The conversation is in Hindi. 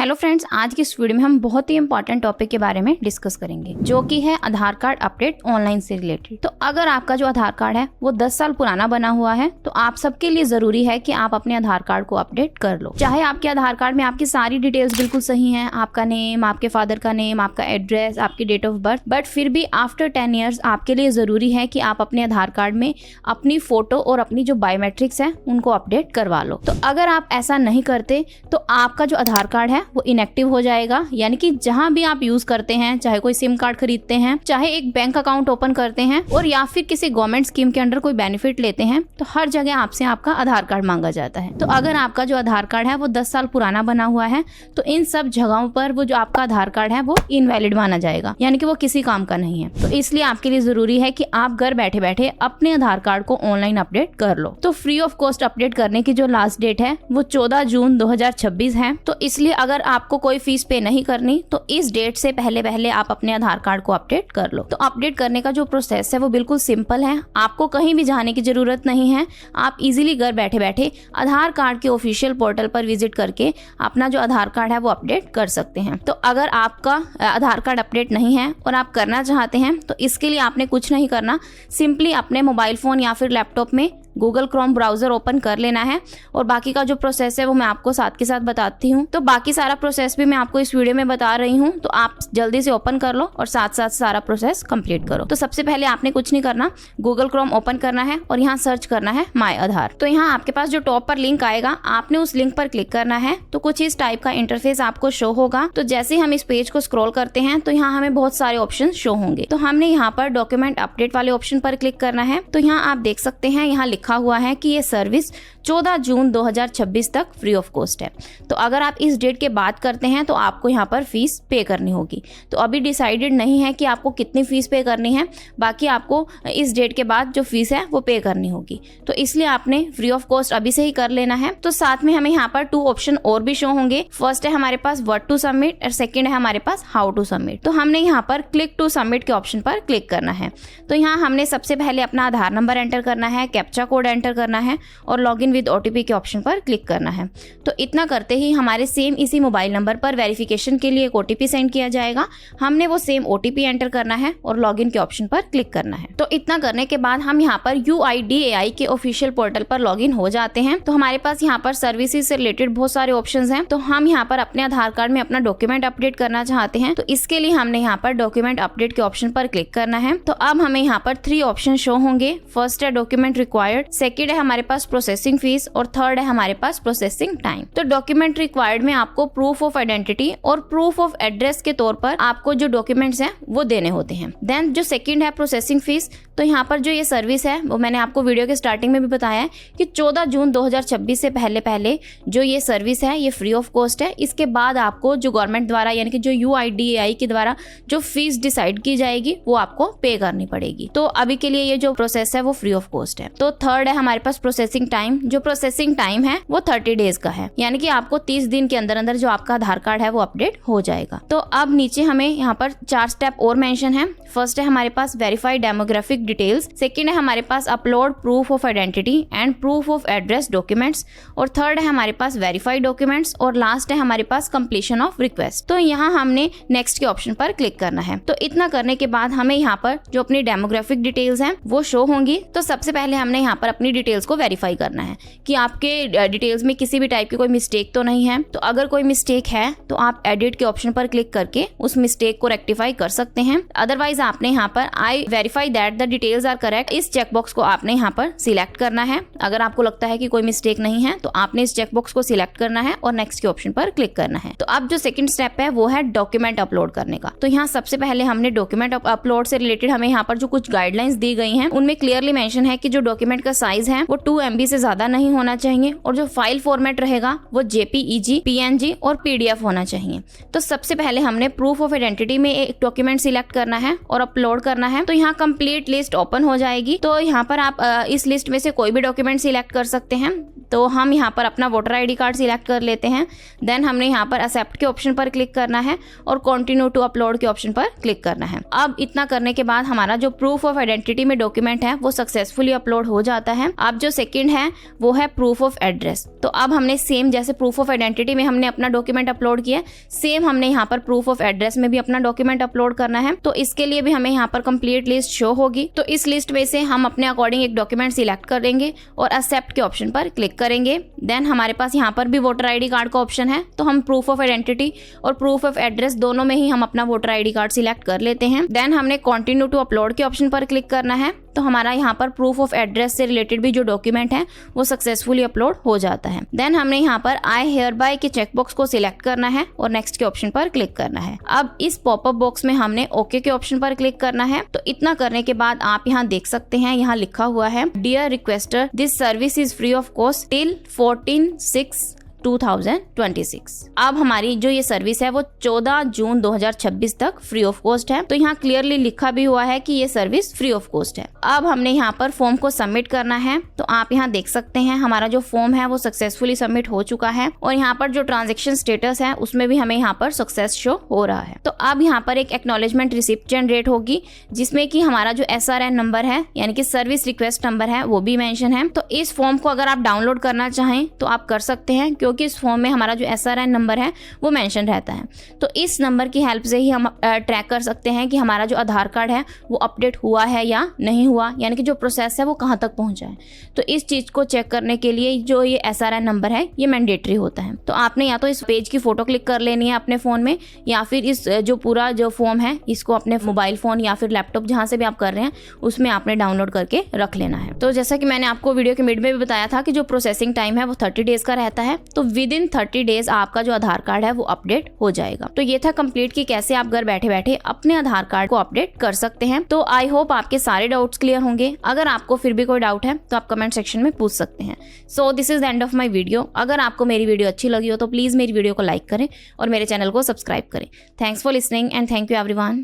हेलो फ्रेंड्स, आज की इस वीडियो में हम बहुत ही इंपॉर्टेंट टॉपिक के बारे में डिस्कस करेंगे, जो कि है आधार कार्ड अपडेट ऑनलाइन से रिलेटेड। तो अगर आपका जो आधार कार्ड है वो 10 साल पुराना बना हुआ है तो आप सबके लिए जरूरी है कि आप अपने आधार कार्ड को अपडेट कर लो। चाहे आपके आधार कार्ड में आपकी सारी डिटेल्स बिल्कुल सही हैं, आपका नेम, आपके फादर का नेम, आपका एड्रेस, आपकी डेट ऑफ बर्थ, बट फिर भी आफ्टर 10 ईयर्स आपके लिए जरूरी है कि आप अपने आधार कार्ड में अपनी फोटो और अपनी जो बायोमेट्रिक्स है उनको अपडेट करवा लो। तो अगर आप ऐसा नहीं करते तो आपका जो आधार कार्ड है वो इनएक्टिव हो जाएगा। यानी कि जहां भी आप यूज करते हैं, चाहे कोई सिम कार्ड खरीदते हैं, चाहे एक बैंक अकाउंट ओपन करते हैं और या फिर किसी गवर्नमेंट स्कीम के अंडर कोई बेनिफिट लेते हैं, तो हर जगह आपसे आपका आधार कार्ड मांगा जाता है। तो अगर आपका जो आधार कार्ड है वो 10 साल पुराना बना हुआ है तो इन सब जगहों पर वो जो आपका आधार कार्ड है वो इनवैलिड माना जाएगा, यानी कि वो किसी काम का नहीं है। तो इसलिए आपके लिए जरूरी है कि आप घर बैठे बैठे अपने आधार कार्ड को ऑनलाइन अपडेट कर लो। तो फ्री ऑफ कॉस्ट अपडेट करने की जो लास्ट डेट है वो 14 जून 2026 है। तो इसलिए अगर आपको कोई फीस पे नहीं करनी तो इस डेट से पहले आप अपने आधार कार्ड को अपडेट कर लो। तो अपडेट करने का जो प्रोसेस है वो बिल्कुल सिंपल है, आपको कहीं भी जाने की जरूरत नहीं है। आप इजीली घर बैठे बैठे आधार कार्ड के ऑफिशियल पोर्टल पर विजिट करके अपना जो आधार कार्ड है वो अपडेट कर सकते हैं। तो अगर आपका आधार कार्ड अपडेट नहीं है और आप करना चाहते हैं तो इसके लिए आपने कुछ नहीं करना, सिंपली अपने मोबाइल फोन या फिर लैपटॉप में गूगल क्रोम ब्राउजर ओपन कर लेना है और बाकी का जो प्रोसेस है वो मैं आपको साथ के साथ बताती हूँ। तो बाकी सारा प्रोसेस भी मैं आपको इस वीडियो में बता रही हूँ, तो आप जल्दी से ओपन कर लो और साथ साथ सारा प्रोसेस कंप्लीट करो। तो सबसे पहले आपने कुछ नहीं करना, गूगल क्रोम ओपन करना है और यहाँ सर्च करना है माय आधार। तो यहाँ आपके पास जो टॉप पर लिंक आएगा, आपने उस लिंक पर क्लिक करना है। तो कुछ इस टाइप का इंटरफेस आपको शो होगा। तो जैसे हम इस पेज को स्क्रॉल करते हैं तो यहाँ हमें बहुत सारे ऑप्शन शो होंगे। तो हमने यहाँ पर डॉक्यूमेंट अपडेट वाले ऑप्शन पर क्लिक करना है। तो यहाँ आप देख सकते हैं, यहाँ लिखा हुआ है कि सर्विस 14 जून 2026 तक फ्री ऑफ कॉस्ट है। तो अगर आप इस डेट के बाद करते हैं तो आपको यहाँ पर फीस पे करनी होगी। तो अभी डिसाइडेड नहीं है कि आपको कितनी फीस पे करनी है, बाकी आपको इस डेट के बाद जो फीस है वो पे करनी होगी। तो इसलिए आपने फ्री ऑफ कॉस्ट अभी से ही कर लेना है। तो साथ में हमें यहाँ पर 2 ऑप्शन और भी शो होंगे। फर्स्ट है हमारे पास व्हाट टू सबमिट और सेकेंड है हमारे पास हाउ टू सबमिट। तो हमने यहाँ पर क्लिक टू सबमिट के ऑप्शन पर क्लिक करना है। तो यहाँ हमने सबसे पहले अपना आधार नंबर एंटर करना है, कैप्चा कोड एंटर करना है और लॉगिन विद ओटीपी के ऑप्शन पर क्लिक करना है। तो इतना करते ही हमारे सेम इसी मोबाइल नंबर पर वेरिफिकेशन के लिए एक ओटीपी सेंड किया जाएगा। हमने वो सेम ओटीपी एंटर करना है और लॉगिन के ऑप्शन पर क्लिक करना है। तो इतना करने के बाद हम यहाँ पर UIDAI के ऑफिशियल पोर्टल पर लॉगिन हो जाते हैं। तो हमारे पास यहाँ पर सर्विसेज से रिलेटेड बहुत सारे ऑप्शंस हैं। तो हम यहाँ पर अपने आधार कार्ड में अपना डॉक्यूमेंट अपडेट करना चाहते हैं, तो इसके लिए हमने यहाँ पर डॉक्यूमेंट अपडेट के ऑप्शन पर क्लिक करना है। तो अब हमें यहाँ पर 3 ऑप्शन शो होंगे। फर्स्ट है डॉक्यूमेंट रिक्वायर्ड, सेकेंड है हमारे पास प्रोसेसिंग फीस और थर्ड है हमारे पास प्रोसेसिंग टाइम। तो डॉक्यूमेंट रिक्वायर्ड में आपको प्रूफ ऑफ आइडेंटिटी और प्रूफ ऑफ एड्रेस के तौर पर आपको जो डॉक्यूमेंट्स हैं वो देने होते हैं। देन जो सेकंड है प्रोसेसिंग फीस, तो यहाँ पर जो ये सर्विस है वो मैंने आपको वीडियो के स्टार्टिंग में भी बताया है कि 14 जून 2026 से पहले जो ये सर्विस है ये फ्री ऑफ कॉस्ट है। इसके बाद आपको जो गवर्नमेंट द्वारा यानी कि जो UIDAI के द्वारा जो फीस डिसाइड की जाएगी वो आपको पे करनी पड़ेगी। तो अभी के लिए ये जो प्रोसेस है वो फ्री ऑफ कॉस्ट है। तो थर्ड है हमारे पास प्रोसेसिंग टाइम। जो प्रोसेसिंग टाइम है वो 30 डेज का है, यानी कि आपको 30 दिन के अंदर अंदर जो आपका आधार कार्ड है वो अपडेट हो जाएगा। तो अब नीचे हमें यहाँ पर 4 स्टेप और मेंशन है। फर्स्ट है हमारे पास वेरीफाई डेमोग्राफिक डिटेल्स, सेकंड है हमारे पास upload proof of identity and proof of address documents और थर्ड है हमारे पास वेरीफाई डॉक्यूमेंट्स और लास्ट है हमारे पास कंप्लीशन ऑफ रिक्वेस्ट। तो यहाँ हमने नेक्स्ट के ऑप्शन पर क्लिक करना है। तो इतना करने के बाद हमें यहाँ पर जो अपनी डेमोग्राफिक डिटेल्स हैं वो शो होंगी। तो सबसे पहले हमने यहाँ पर अपनी डिटेल्स को वेरीफाई करना है कि आपके डिटेल्स में किसी भी टाइप की कोई मिस्टेक तो नहीं है। तो अगर कोई मिस्टेक है तो आप एडिट के ऑप्शन पर क्लिक करके उस मिस्टेक को रेक्टिफाई कर सकते हैं। अदरवाइज आपने यहाँ पर I verify that the details are correct, इस चेकबॉक्स को आपने यहाँ पर सिलेक्ट करना है। अगर आपको लगता है कि कोई मिस्टेक नहीं है तो आपने इस चेकबॉक्स को सिलेक्ट करना है और नेक्स्ट के ऑप्शन पर क्लिक करना है। तो अब जो सेकंड स्टेप है वो है डॉक्यूमेंट अपलोड करने का। तो यहाँ सबसे पहले हमने डॉक्यूमेंट अपलोड से रिलेटेड हमें यहाँ पर जो कुछ गाइडलाइंस दी गई हैं उनमें क्लियरली मेंशन है कि जो डॉक्यूमेंट का साइज है वो 2 MB से ज्यादा नहीं होना चाहिए और जो फाइल फॉर्मेट रहेगा वो JPEG, PNG और PDF होना चाहिए। तो सबसे पहले हमने प्रूफ ऑफ आइडेंटिटी में एक डॉक्यूमेंट सिलेक्ट करना है और अपलोड करना है। तो यहाँ कंप्लीट लिस्ट ओपन हो जाएगी। तो यहाँ पर आप इस लिस्ट में से कोई भी डॉक्यूमेंट सिलेक्ट कर सकते हैं। तो हम यहाँ पर अपना वोटर ID कार्ड सिलेक्ट कर लेते हैं। देन हमने यहाँ पर एक्सेप्ट के ऑप्शन पर क्लिक करना है और कंटिन्यू टू अपलोड के ऑप्शन पर क्लिक करना है। अब इतना करने के बाद हमारा जो प्रूफ ऑफ आइडेंटिटी में डॉक्यूमेंट है वो सक्सेसफुली अपलोड हो जाता है। अब जो सेकंड है वो है प्रूफ ऑफ एड्रेस। तो अब हमने सेम जैसे प्रूफ ऑफ आइडेंटिटी में हमने अपना डॉक्यूमेंट अपलोड किया, सेम हमने यहाँ पर प्रूफ ऑफ एड्रेस में भी अपना डॉक्यूमेंट अपलोड करना है। तो इसके लिए भी हमें यहाँ पर कंप्लीट लिस्ट शो होगी। तो इस लिस्ट में से हम अपने अकॉर्डिंग एक डॉक्यूमेंट सिलेक्ट करेंगे और एक्सेप्ट के ऑप्शन पर क्लिक करेंगे। देन हमारे पास यहाँ पर भी वोटर ID कार्ड का ऑप्शन है, तो हम प्रूफ ऑफ आइडेंटिटी और प्रूफ ऑफ एड्रेस दोनों में ही हम अपना वोटर ID कार्ड सिलेक्ट कर लेते हैं। देन हमने कंटिन्यू टू अपलोड के ऑप्शन पर क्लिक करना है। तो हमारा यहाँ पर प्रूफ ऑफ एड्रेस से रिलेटेड भी जो डॉक्यूमेंट है वो सक्सेसफुली अपलोड हो जाता है। देन हमने यहाँ पर आई हेयर बाय के चेकबॉक्स को सिलेक्ट करना है और नेक्स्ट के ऑप्शन पर क्लिक करना है। अब इस पॉपअप बॉक्स में हमने ओके के ऑप्शन पर क्लिक करना है। तो इतना करने के बाद आप यहाँ देख सकते हैं, यहाँ लिखा हुआ है dear requester, this service is free of cost till 14/6/2026। अब हमारी जो ये सर्विस है वो 14 जून 2026 तक फ्री ऑफ कॉस्ट है। तो यहाँ क्लियरली लिखा भी हुआ है कि ये सर्विस फ्री ऑफ कॉस्ट है। अब हमने यहाँ पर फॉर्म को सबमिट करना है। तो आप यहाँ देख सकते हैं हमारा जो फॉर्म है वो सक्सेसफुली सबमिट हो चुका है और यहाँ पर जो ट्रांजेक्शन स्टेटस है उसमें भी हमें यहाँ पर सक्सेस शो हो रहा है। तो अब यहाँ पर एक एक्नॉलेजमेंट रिसिप्ट जनरेट होगी जिसमें कि हमारा जो SRN नंबर है यानी कि सर्विस रिक्वेस्ट नंबर है वो भी मेंशन है। तो इस फॉर्म को अगर आप डाउनलोड करना चाहें तो आप कर सकते हैं, क्योंकि इस फॉर्म में हमारा जो SRN नंबर है वो मेंशन रहता है। तो इस नंबर की हेल्प से ही हम ट्रैक कर सकते हैं कि हमारा जो आधार कार्ड है वो अपडेट हुआ है या नहीं हुआ, यानी कि जो प्रोसेस है वो कहाँ तक पहुंचा है। तो इस चीज को चेक करने के लिए जो ये SRN नंबर है ये मैंडेटरी होता है। तो आपने या तो इस पेज की फोटो क्लिक कर लेनी है अपने फोन में, या फिर इस जो पूरा जो फॉर्म है इसको अपने मोबाइल फोन या फिर लैपटॉप जहाँ से भी आप कर रहे हैं उसमें आपने डाउनलोड करके रख लेना है। तो जैसा कि मैंने आपको वीडियो के मिड में भी बताया था कि जो प्रोसेसिंग टाइम है वो 30 डेज का रहता है। तो विद इन 30 डेज आपका जो आधार कार्ड है वो अपडेट हो जाएगा। तो ये था कंप्लीट कि कैसे आप घर बैठे बैठे अपने आधार कार्ड को अपडेट कर सकते हैं। तो आई होप आपके सारे डाउट्स क्लियर होंगे। अगर आपको फिर भी कोई डाउट है तो आप कमेंट सेक्शन में पूछ सकते हैं। So this is the end of my video. अगर आपको मेरी वीडियो अच्छी लगी हो तो प्लीज मेरी वीडियो को लाइक करें और मेरे चैनल को सब्सक्राइब करें। Thanks for listening and thank you everyone.